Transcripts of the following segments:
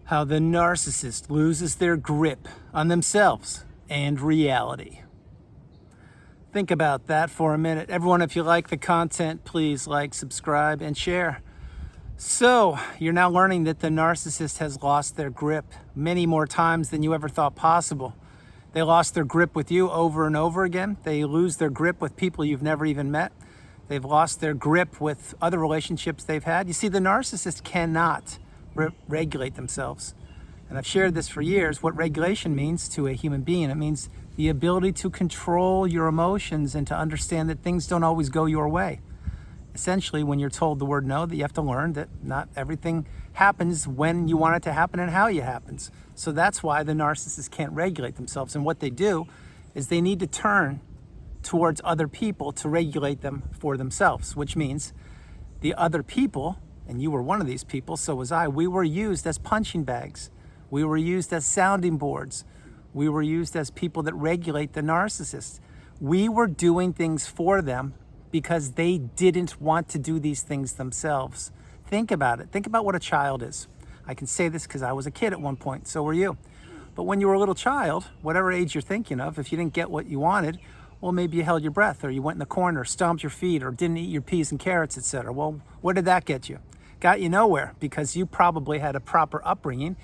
How the narcissist loses their grip on themselves and reality. Think about that for a minute. Everyone, if you like the content, please like, subscribe, and share. So, you're now learning that the narcissist has lost their grip many more times than you ever thought possible. They lost their grip with you over and over again. They lose their grip with people you've never even met. They've lost their grip with other relationships they've had. You see, the narcissist cannot regulate themselves. And I've shared this for years. What regulation means to a human being, it means the ability to control your emotions and to understand that things don't always go your way. Essentially, when you're told the word no, that you have to learn that not everything happens when you want it to happen and how it happens. So that's why the narcissist can't regulate themselves. And what they do is they need to turn towards other people to regulate them for themselves, which means the other people, and you were one of these people, so was I, we were used as punching bags. We were used as sounding boards. We were used as people that regulate the narcissist. We were doing things for them because they didn't want to do these things themselves. Think about it. Think about what a child is. I can say this because I was a kid at one point, so were you. But when you were a little child, whatever age you're thinking of, if you didn't get what you wanted, well, maybe you held your breath, or you went in the corner, stomped your feet, or didn't eat your peas and carrots, etc. Well, what did that get you? Got you nowhere, because you probably had a proper upbringing,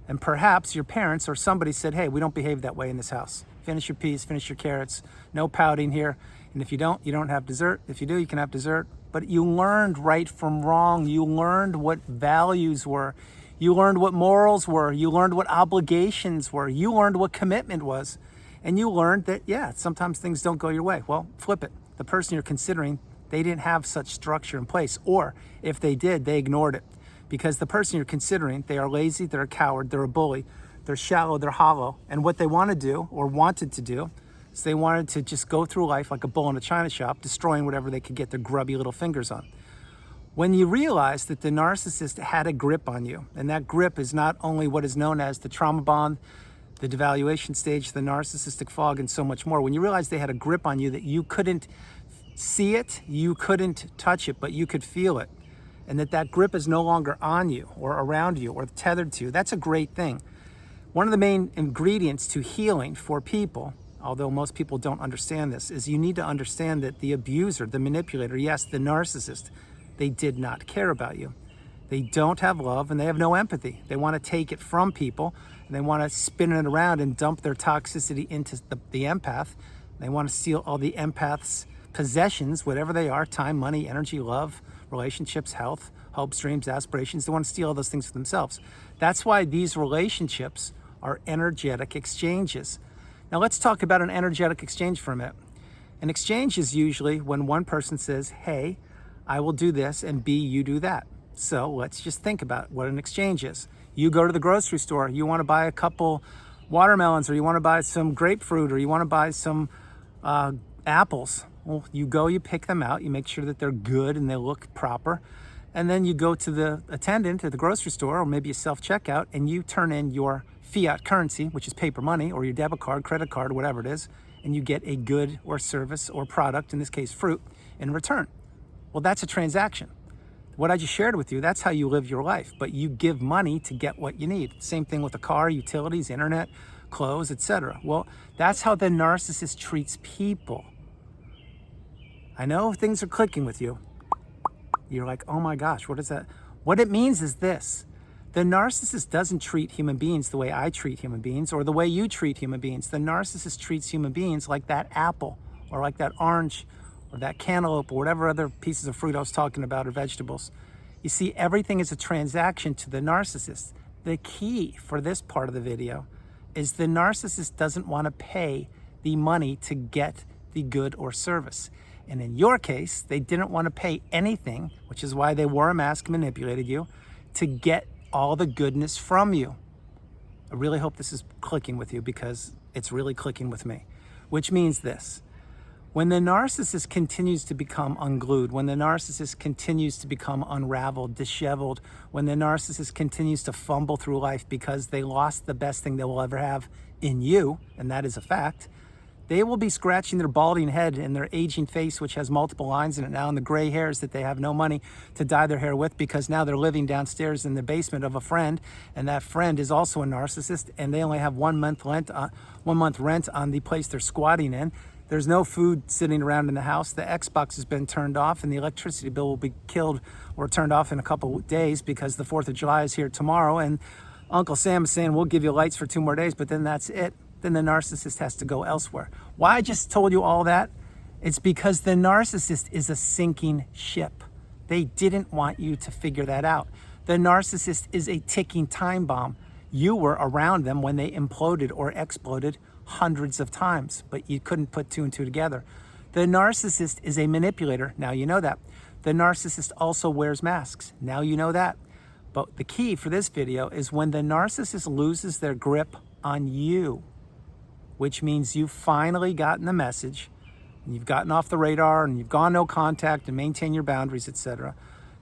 and perhaps your parents or somebody said, hey, we don't behave that way in this house. Finish your peas, finish your carrots, no pouting here. And if you don't have dessert. If you do, you can have dessert. But you learned right from wrong. You learned what values were. You learned what morals were. You learned what obligations were. You learned what commitment was. And you learned that, yeah, sometimes things don't go your way. Well, flip it. The person you're considering, they didn't have such structure in place. Or if they did, they ignored it. Because the person you're considering, they are lazy, they're a coward, they're a bully, they're shallow, they're hollow. And what they want to do, or wanted to do, is they wanted to just go through life like a bull in a china shop, destroying whatever they could get their grubby little fingers on. When you realize that the narcissist had a grip on you, and that grip is not only what is known as the trauma bond, the devaluation stage, the narcissistic fog, and so much more, when you realize they had a grip on you that you couldn't see it, you couldn't touch it, but you could feel it, and that grip is no longer on you or around you or tethered to you, that's a great thing. One of the main ingredients to healing for people, although most people don't understand this, is you need to understand that the abuser, the manipulator, yes, the narcissist, they did not care about you. They don't have love and they have no empathy. They want to take it from people and they want to spin it around and dump their toxicity into the empath. They want to steal all the empath's possessions, whatever they are, time, money, energy, love, relationships, health, hopes, dreams, aspirations. They want to steal all those things for themselves. That's why these relationships are energetic exchanges. Now let's talk about an energetic exchange for a minute. An exchange is usually when one person says, hey, I will do this, and B, you do that. So let's just think about what an exchange is. You go to the grocery store, you want to buy a couple watermelons, or you want to buy some grapefruit, or you want to buy some apples. Well, you go, you pick them out, you make sure that they're good and they look proper. And then you go to the attendant at the grocery store, or maybe a self-checkout, and you turn in your fiat currency, which is paper money, or your debit card, credit card, whatever it is, and you get a good or service or product, in this case fruit, in return. Well, that's a transaction. What I just shared with you, that's how you live your life, but you give money to get what you need. Same thing with a car, utilities, internet, clothes, etc. Well, that's how the narcissist treats people. I know things are clicking with you. You're like, oh my gosh, what is that? What it means is this. The narcissist doesn't treat human beings the way I treat human beings or the way you treat human beings. The narcissist treats human beings like that apple or like that orange or that cantaloupe or whatever other pieces of fruit I was talking about, or vegetables. You see, everything is a transaction to the narcissist. The key for this part of the video is the narcissist doesn't want to pay the money to get the good or service. And in your case, they didn't want to pay anything, which is why they wore a mask, manipulated you, to get all the goodness from you. I really hope this is clicking with you, because it's really clicking with me. Which means this: when the narcissist continues to become unglued, when the narcissist continues to become unraveled, disheveled, when the narcissist continues to fumble through life because they lost the best thing they will ever have in you, and that is a fact, They will be scratching their balding head and their aging face, which has multiple lines in it now, and the gray hairs that they have no money to dye their hair with, because now they're living downstairs in the basement of a friend, and that friend is also a narcissist, and they only have 1 month rent on the place they're squatting in. There's no food sitting around in the house. The Xbox has been turned off, and the electricity bill will be killed or turned off in a couple of days because the 4th of July is here tomorrow, and Uncle Sam is saying, we'll give you lights for 2 more days, but then that's it. Then the narcissist has to go elsewhere. Why I just told you all that? It's because the narcissist is a sinking ship. They didn't want you to figure that out. The narcissist is a ticking time bomb. You were around them when they imploded or exploded hundreds of times, but you couldn't put 2 and 2 together. The narcissist is a manipulator. Now you know that. The narcissist also wears masks. Now you know that. But the key for this video is when the narcissist loses their grip on you, which means you've finally gotten the message, and you've gotten off the radar, and you've gone no contact and maintain your boundaries, etc.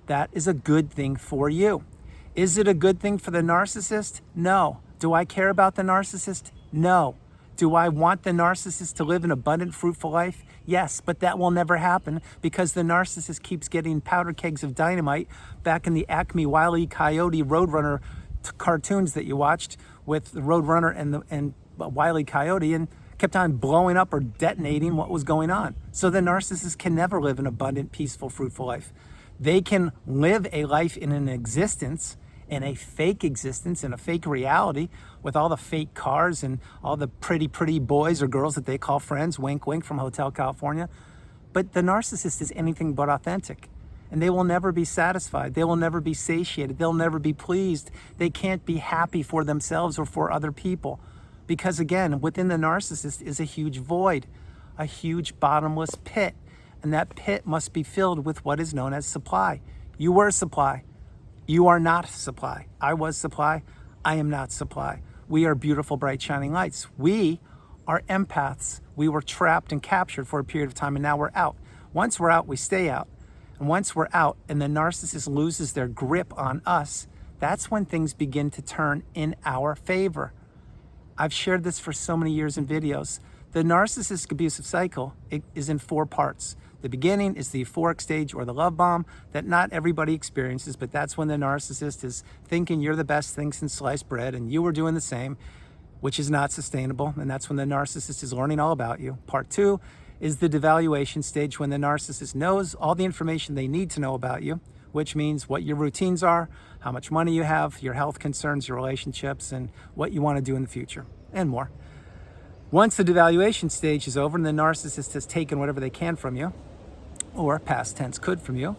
That is a good thing for you. Is it a good thing for the narcissist? No. Do I care about the narcissist? No. Do I want the narcissist to live an abundant, fruitful life? Yes, but that will never happen because the narcissist keeps getting powder kegs of dynamite back in the Acme Wile E. Coyote Roadrunner cartoons that you watched with the Roadrunner and Wile E. Coyote, and kept on blowing up or detonating what was going on. So the narcissist can never live an abundant, peaceful, fruitful life. They can live a life in an existence, in a fake existence, in a fake reality, with all the fake cars and all the pretty boys or girls that they call friends, wink, wink, from Hotel California. But the narcissist is anything but authentic. And they will never be satisfied. They will never be satiated. They'll never be pleased. They can't be happy for themselves or for other people. Because again, within the narcissist is a huge void, a huge bottomless pit. And that pit must be filled with what is known as supply. You were supply. You are not supply. I was supply. I am not supply. We are beautiful, bright, shining lights. We are empaths. We were trapped and captured for a period of time, and now we're out. Once we're out, we stay out. And once we're out and the narcissist loses their grip on us, that's when things begin to turn in our favor. I've shared this for so many years in videos. The narcissistic abusive cycle is in 4 parts. The beginning is the euphoric stage or the love bomb that not everybody experiences, but that's when the narcissist is thinking you're the best thing since sliced bread and you were doing the same, which is not sustainable. And that's when the narcissist is learning all about you. Part 2 is the devaluation stage, when the narcissist knows all the information they need to know about you, which means what your routines are, how much money you have, your health concerns, your relationships, and what you want to do in the future, and more. Once the devaluation stage is over and the narcissist has taken whatever they can from you, or past tense could from you,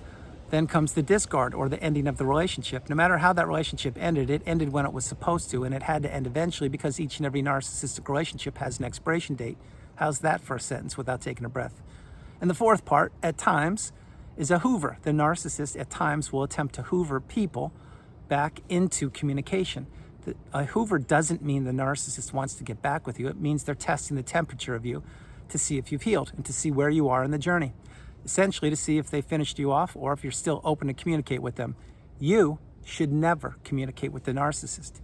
then comes the discard or the ending of the relationship. No matter how that relationship ended, it ended when it was supposed to, and it had to end eventually because each and every narcissistic relationship has an expiration date. How's that for a sentence without taking a breath? And the 4th part, at times, is a hoover. The narcissist at times will attempt to hoover people back into communication. A hoover doesn't mean the narcissist wants to get back with you. It means they're testing the temperature of you to see if you've healed and to see where you are in the journey. Essentially to see if they finished you off or if you're still open to communicate with them. You should never communicate with the narcissist.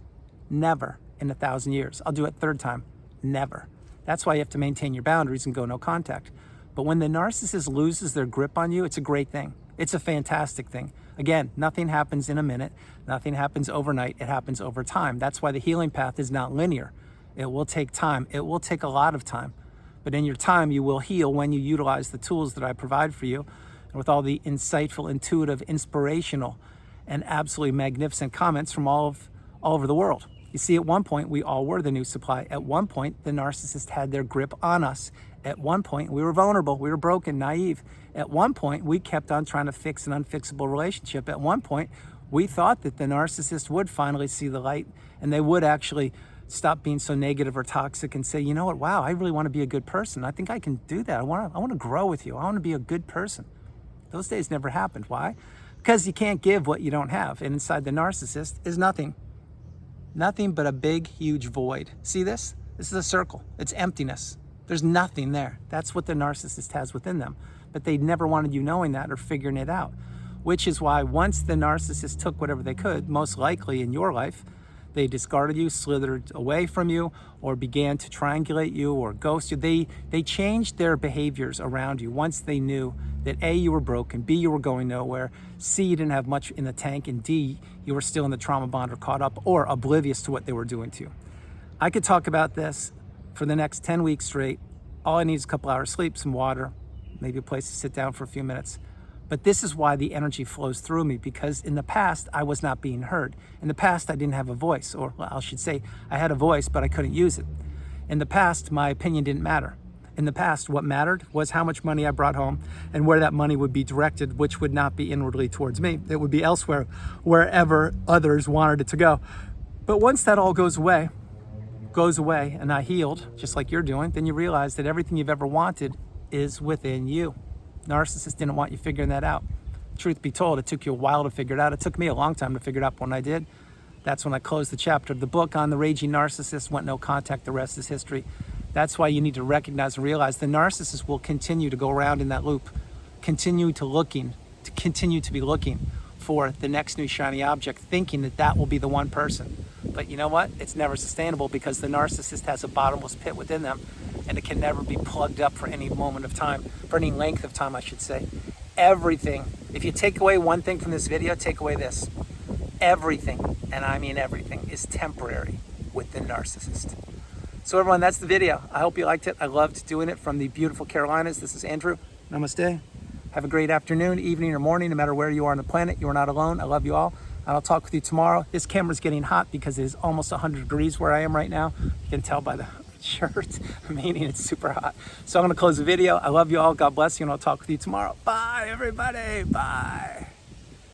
Never in 1,000 years. I'll do it 3rd time. Never. That's why you have to maintain your boundaries and go no contact. But when the narcissist loses their grip on you, it's a great thing. It's a fantastic thing. Again, nothing happens in a minute. Nothing happens overnight. It happens over time. That's why the healing path is not linear. It will take time. It will take a lot of time. But in your time, you will heal when you utilize the tools that I provide for you, and with all the insightful, intuitive, inspirational, and absolutely magnificent comments from all over the world. You see, at one point, we all were the new supply. At one point, the narcissist had their grip on us. At one point, we were vulnerable. We were broken, naive. At one point, we kept on trying to fix an unfixable relationship. At one point, we thought that the narcissist would finally see the light and they would actually stop being so negative or toxic and say, you know what, wow, I really want to be a good person. I think I can do that. I want to grow with you. I want to be a good person. Those days never happened. Why? Because you can't give what you don't have. And inside the narcissist is nothing. Nothing but a big, huge void. See this? This is a circle. It's emptiness. There's nothing there. That's what the narcissist has within them. But they never wanted you knowing that or figuring it out. Which is why once the narcissist took whatever they could, most likely in your life, They discarded you, slithered away from you, or began to triangulate you or ghost you. They changed their behaviors around you once they knew that A, you were broken, B, you were going nowhere, C, you didn't have much in the tank, and D, you were still in the trauma bond or caught up or oblivious to what they were doing to you. I could talk about this for the next 10 weeks straight. All I need is a couple hours sleep, some water, maybe a place to sit down for a few minutes. But this is why the energy flows through me, because in the past, I was not being heard. In the past, I didn't have a voice, or well, I should say I had a voice, but I couldn't use it. In the past, my opinion didn't matter. In the past, what mattered was how much money I brought home and where that money would be directed, which would not be inwardly towards me. It would be elsewhere, wherever others wanted it to go. But once that all goes away, and I healed, just like you're doing, then you realize that everything you've ever wanted is within you. Narcissist didn't want you figuring that out. Truth be told, it took you a while to figure it out. It took me a long time to figure it out. When I did, that's when I closed the chapter of the book on the raging narcissist, went no contact, the rest is history. That's why you need to recognize and realize the narcissist will continue to go around in that loop, continue to be looking for the next new shiny object, thinking that that will be the one person. But you know what? It's never sustainable, because the narcissist has a bottomless pit within them, and it can never be plugged up for any moment of time, for any length of time, I should say. Everything, if you take away one thing from this video, take away this. Everything, and I mean everything, is temporary with the narcissist. So everyone, that's the video. I hope you liked it. I loved doing it from the beautiful Carolinas. This is Andrew. Namaste. Have a great afternoon, evening, or morning, no matter where you are on the planet. You are not alone. I love you all. And I'll talk with you tomorrow. This camera's getting hot because it is almost 100 degrees where I am right now. You can tell by the shirt, meaning it's super hot. So I'm going to close the video. I love you all. God bless you, and I'll talk with you tomorrow. Bye, everybody. Bye.